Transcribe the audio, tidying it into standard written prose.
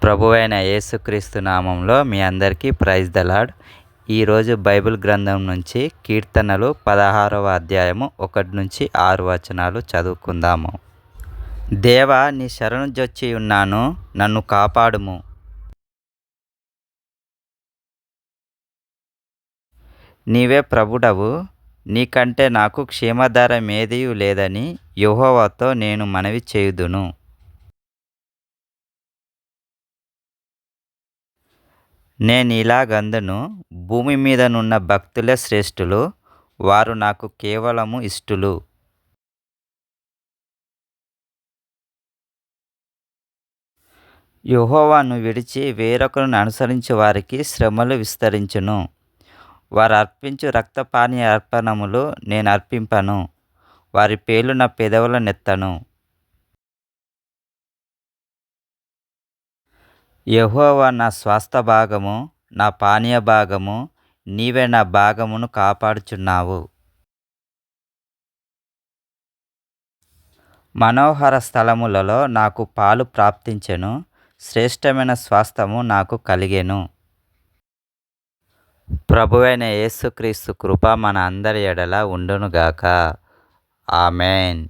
ప్రభువైన యేసుక్రీస్తు నామంలో మీ అందరికీ ప్రైజ్ ద లార్డ్. ఈరోజు బైబిల్ గ్రంథం నుంచి కీర్తనలు 16వ అధ్యాయము 1-6 వచనాలు చదువుకుందాము. దేవా, నీ శరణు జొచ్చి ఉన్నాను, నన్ను కాపాడుము. నీవే ప్రభుడవు, నీకంటే నాకు క్షేమాధారమేదియూ లేదని యెహోవాతో నేను మనవి చేయుదును. నేనిలాగందును, భూమి మీదనున్న భక్తులే శ్రేష్ఠులు, వారు నాకు కేవలము ఇష్టులు. యెహోవాను విడిచి వేరొకరిని అనుసరించు వారికి శ్రమలు విస్తరించును. వారు అర్పించు రక్తపానీయ అర్పణములు నేనర్పింపను, వారి పేర్లు నా పెదవులనెత్తను. యెహోవా నా స్వాస్థ భాగము, నా పానీయ భాగము, నీవే నా భాగమును కాపాడుచున్నావు. మనోహర స్థలములలో నాకు పాలు ప్రాప్తించెను, శ్రేష్టమైన స్వాస్థ్యము నాకు కలిగెను. ప్రభువైన యేసుక్రీస్తు కృప మన అందరి ఎడల ఉండునుగాక. ఆమేన్.